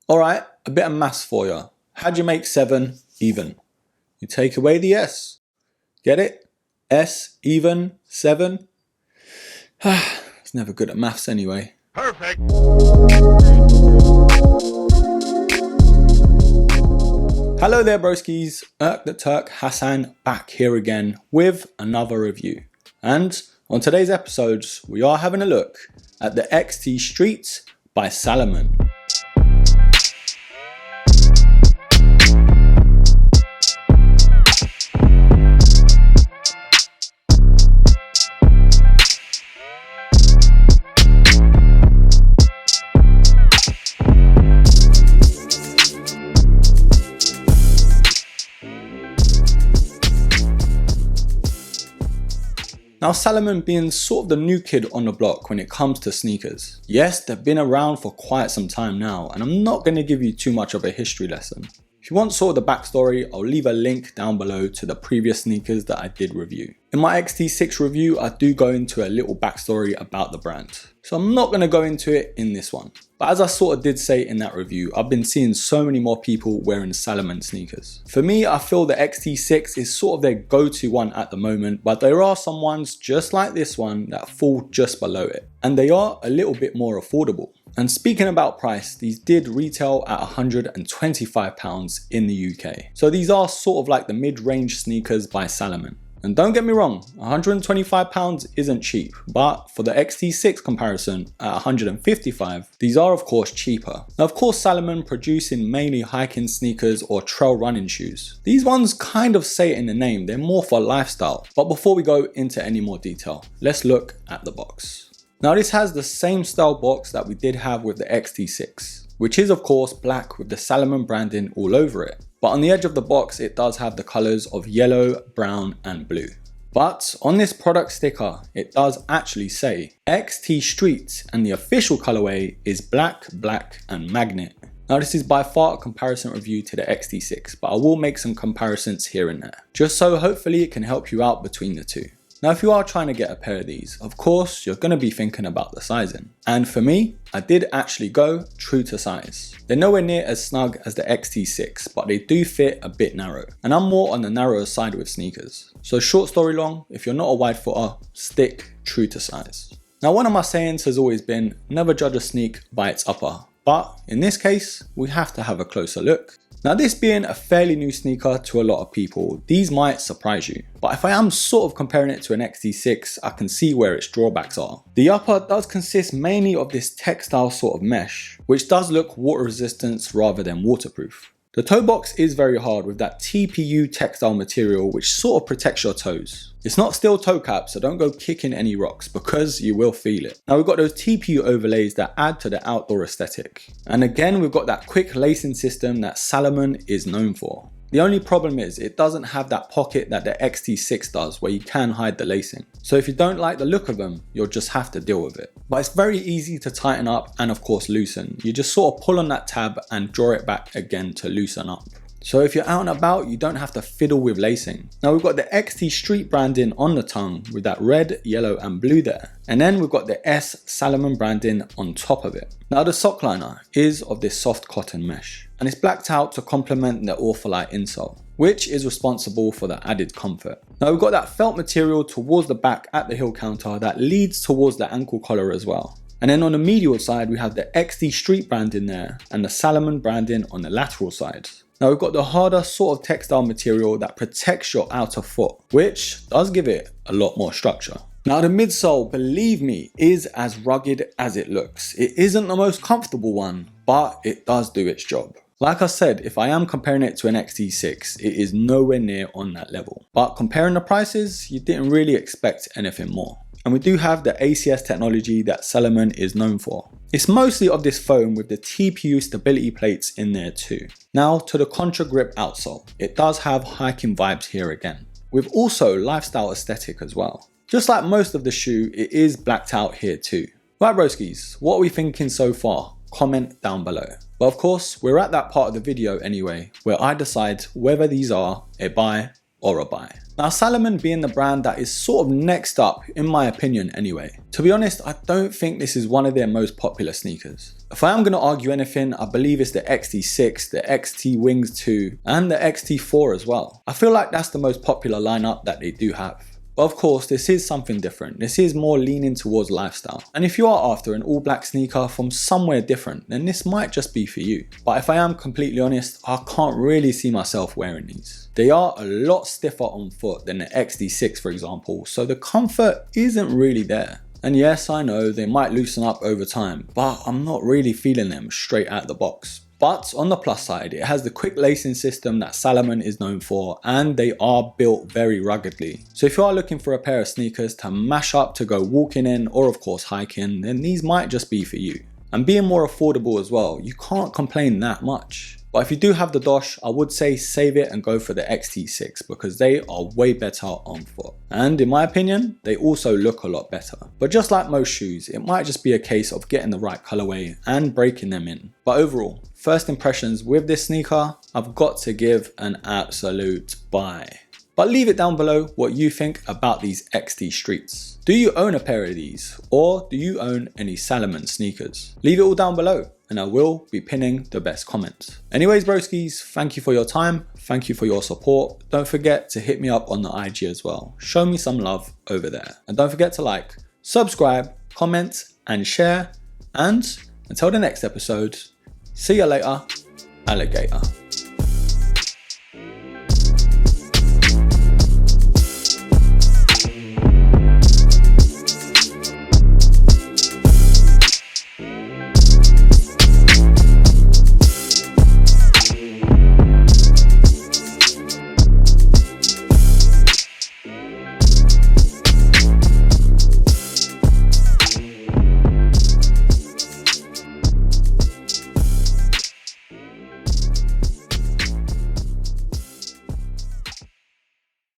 Alright, a bit of maths for you. How'd you make 7 even? You take away the S. Get it? S even 7? It's never good at maths anyway. Perfect. Hello there broskies, Irk the Turk Hassan back here again with another review. And on today's episodes, we are having a look at the XT Street by Salomon. Now Salomon being sort of the new kid on the block when it comes to sneakers. Yes, they've been around for quite some time now, and I'm not going to give you too much of a history lesson. If you want sort of the backstory, I'll leave a link down below to the previous sneakers that I did review. In my XT6 review, I do go into a little backstory about the brand. So I'm not going to go into it in this one. But as I sort of did say in that review, I've been seeing so many more people wearing Salomon sneakers. For me, I feel the XT6 is sort of their go-to one at the moment, but there are some ones just like this one that fall just below it. And they are a little bit more affordable. And speaking about price, these did retail at £125 in the UK. So these are sort of like the mid-range sneakers by Salomon. And don't get me wrong, £125 isn't cheap, but for the XT6 comparison at £155, these are of course cheaper. Now of course Salomon producing mainly hiking sneakers or trail running shoes. These ones kind of say it in the name, they're more for lifestyle. But before we go into any more detail, let's look at the box. Now this has the same style box that we did have with the XT6, which is of course black with the Salomon branding all over it. But on the edge of the box, it does have the colors of yellow, brown and blue. But on this product sticker, it does actually say XT Street, and the official colorway is black, black and magnet. Now this is by far a comparison review to the XT6, but I will make some comparisons here and there, just so hopefully it can help you out between the two. Now if you are trying to get a pair of these, of course you're going to be thinking about the sizing. And for me, I did actually go true to size. They're nowhere near as snug as the XT6, but they do fit a bit narrow. And I'm more on the narrower side with sneakers. So short story long, if you're not a wide footer, stick true to size. Now one of my sayings has always been, never judge a sneak by its upper. But in this case, we have to have a closer look. Now this being a fairly new sneaker to a lot of people, these might surprise you. But if I am sort of comparing it to an XT6, I can see where its drawbacks are. The upper does consist mainly of this textile sort of mesh, which does look water resistant rather than waterproof. The toe box is very hard with that TPU textile material which sort of protects your toes. It's not steel toe cap, so don't go kicking any rocks because you will feel it. Now we've got those TPU overlays that add to the outdoor aesthetic. And again, we've got that quick lacing system that Salomon is known for. The only problem is it doesn't have that pocket that the XT6 does where you can hide the lacing. So if you don't like the look of them, you'll just have to deal with it. But it's very easy to tighten up and of course loosen. You just sort of pull on that tab and draw it back again to loosen up. So if you're out and about, you don't have to fiddle with lacing. Now we've got the XT Street branding on the tongue with that red, yellow and blue there. And then we've got the S Salomon branding on top of it. Now the sock liner is of this soft cotton mesh and it's blacked out to complement the Orphalite insole, which is responsible for the added comfort. Now we've got that felt material towards the back at the heel counter that leads towards the ankle collar as well. And then on the medial side, we have the XT Street branding there and the Salomon branding on the lateral side. Now we've got the harder sort of textile material that protects your outer foot, which does give it a lot more structure. Now the midsole, believe me, is as rugged as it looks. It isn't the most comfortable one, but it does do its job. Like I said, if I am comparing it to an XT6, it is nowhere near on that level. But comparing the prices, you didn't really expect anything more. And we do have the ACS technology that Salomon is known for. It's mostly of this foam with the TPU stability plates in there too. Now to the Contra Grip outsole. It does have hiking vibes here again, with also lifestyle aesthetic as well. Just like most of the shoe, it is blacked out here too. Right broskies, what are we thinking so far? Comment down below. But of course, we're at that part of the video anyway, where I decide whether these are a buy or a buy. Now Salomon being the brand that is sort of next up in my opinion anyway. To be honest, I don't think this is one of their most popular sneakers. If I am going to argue anything, I believe it's the XT6, the XT Wings 2 and the XT4 as well. I feel like that's the most popular lineup that they do have. But of course, this is something different. This is more leaning towards lifestyle. And if you are after an all black sneaker from somewhere different, then this might just be for you. But if I am completely honest, I can't really see myself wearing these. They are a lot stiffer on foot than the XT6 for example, so the comfort isn't really there. And yes, I know they might loosen up over time, but I'm not really feeling them straight out the box. But on the plus side, it has the quick lacing system that Salomon is known for, and they are built very ruggedly. So if you are looking for a pair of sneakers to mash up to go walking in or of course hiking, then these might just be for you. And being more affordable as well, you can't complain that much. But if you do have the dosh, I would say save it and go for the XT6 because they are way better on foot. And in my opinion, they also look a lot better. But just like most shoes, it might just be a case of getting the right colorway and breaking them in. But overall, first impressions with this sneaker, I've got to give an absolute buy. But leave it down below what you think about these XT Streets. Do you own a pair of these? Or do you own any Salomon sneakers? Leave it all down below and I will be pinning the best comments. Anyways broskies, thank you for your time. Thank you for your support. Don't forget to hit me up on the IG as well. Show me some love over there. And don't forget to like, subscribe, comment and share. And until the next episode, see you later, alligator.